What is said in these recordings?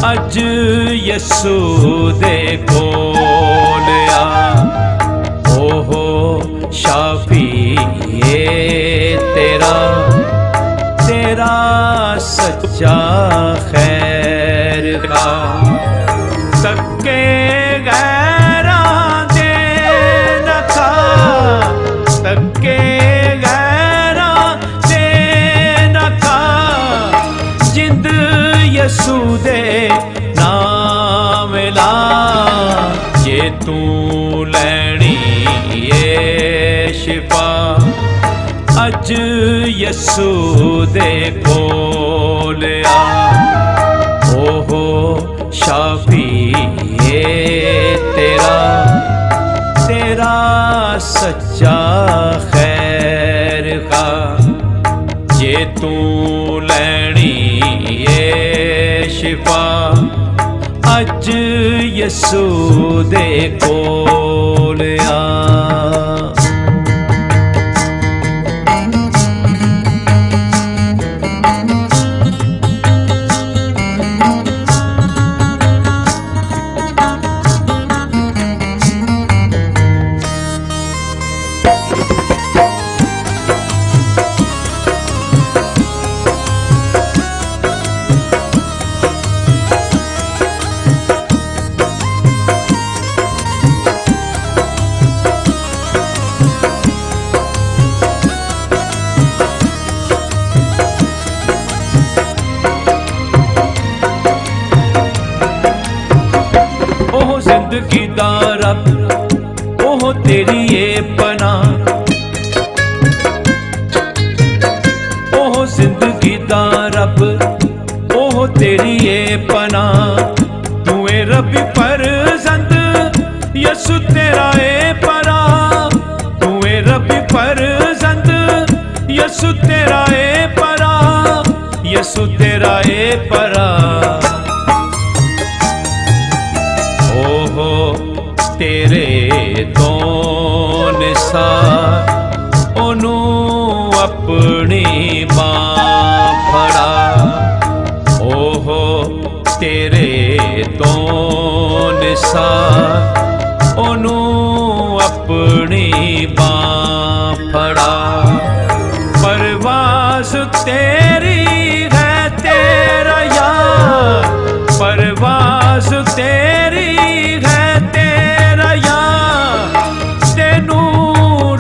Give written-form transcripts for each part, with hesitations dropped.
अज यसू दे कोल आ। ओहो शाफी तेरा तेरा सच्चा खैर का। तके गैरा दे न खा, तके गैरा दे न खा, जिंद यसू दे नाम ला। जे तू लैनी ये शिफा, अज यसू दे कोल आ। ओहो शाफी तेरा तेरा सच्चा खैर का। जे तू लैनी ये शिफा, अज यसू दे कोल आ। जिंदगी दा रब ओह तेरी ये पना, ओह जिंदगी दा रब ओह तेरी ये पना। तू ए रबी फरजंद यसू तेरा ए परा। तू ए रबी फरजंद यसू तेरा ए परा, यसू तेरा ए परा। ओहो तेरे तो निसार ओनू अपनी बां फड़ा। ओहो तेरे तो निसार ओनू अपनी बां फड़ा। परवाज़ तेरी है तेरा यार, परवाज़ तेरी है तेरा यार। तेनू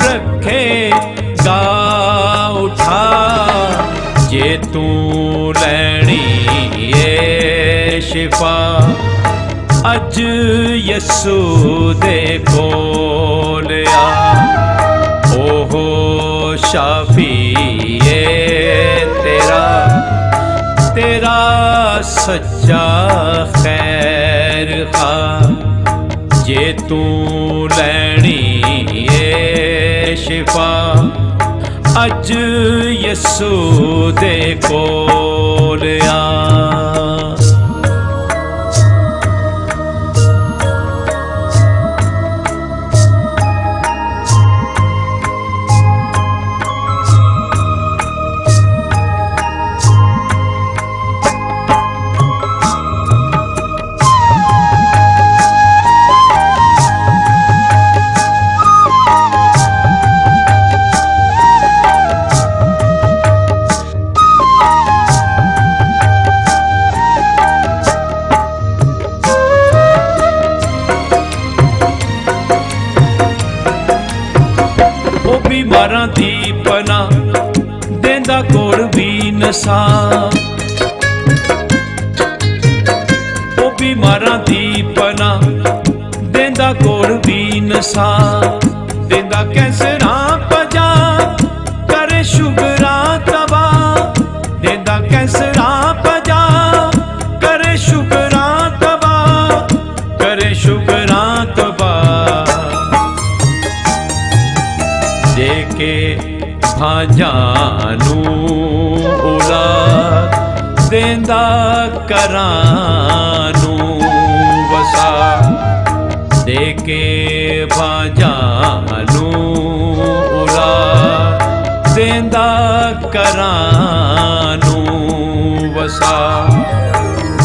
रखेगा उठा, जे तू लैनी ये शिफा, अज यसू दे कोल आ। ओहो शाफी तेरा तेरा सच्चा खैर खा। जे तू लैनी ये शिफा, अज यसू दे कोल आ। बीमारां दी पना देंदा कोड़ भी नसा। ओ बीमारां दी पना देंदा कोड़ भी नसा। देंदा कैंसरां पजा करे शुगरां तबा। देंदा कैंसरां पजा करे शुगरां तबा, करे शुगरां तबा। देके भाजानू औलाद देंदा करानू वसा। देके भाजानू औलाद देंदा करानू वसा।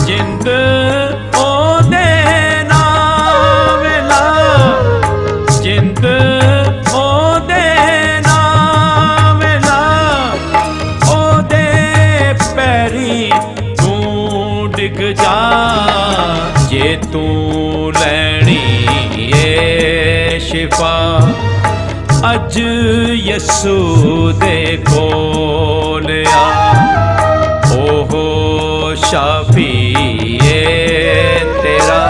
जिंद अज यसू दे कोल आ। ओहो शाफिए तेरा,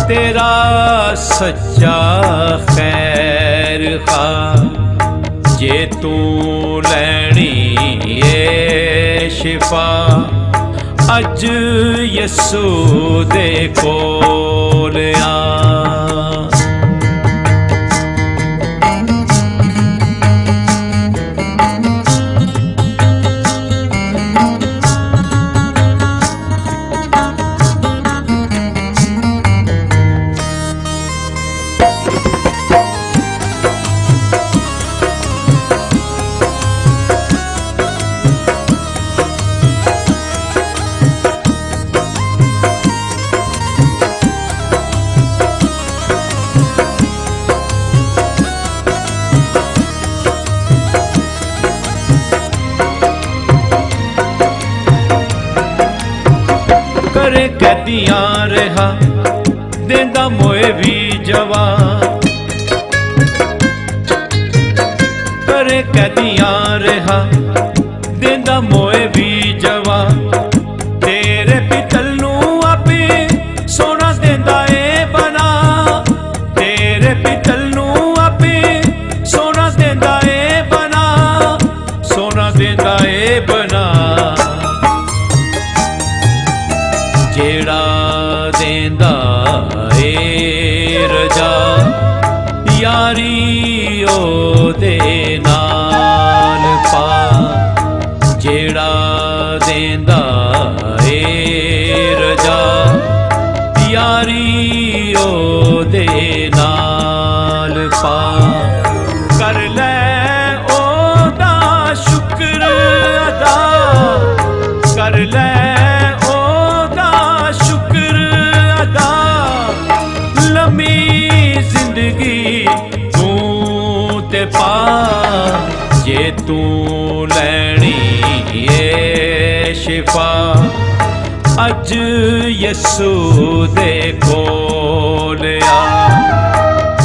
तेरा सच्चा खैर खा। जे तू लैनी ए शिफा, अज यसू दे कोल आ। करे कैदियां रहा देंदा मोए भी जवान। करे कैदियां रहा देंदा मोए भी जवान। तेरे पितल नू आपे सोना देंदा ए बना। तेरे पितल नू आपे सोना देंदा ए बना। सोना देंदा ए बना। जेड़ा देंदा ए रजा, यारी ओ दे नाल पा। जेड़ा देंदा ए रजा, यारी ओ दे नाल पा। कर ले ओदा शुक्र अदा, कर ले तू ते पा। जे तू लैनी ए शिफा, अज यसू दे कोल आ।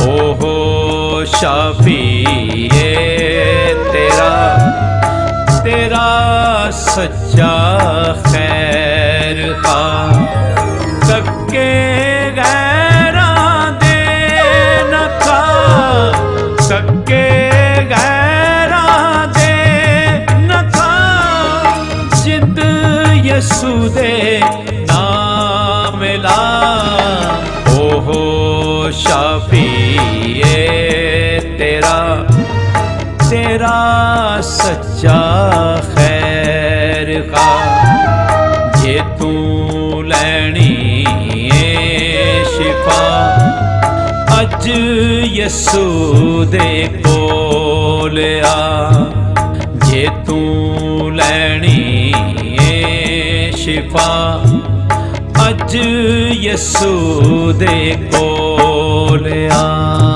ओहो शाफिए तेरा, तेरा सच्चा खैर खा। कक्के सक्के गैरां दे न खा। जिंद यसू दे नाम ला। ओहो शाफिए तेरा, तेरा सच्चा खैर खा। जे तू लैनी ए शिफा, अज यसू दे कोल आ। जे तू लैनी ए शिफा, अज यसू दे कोल आ।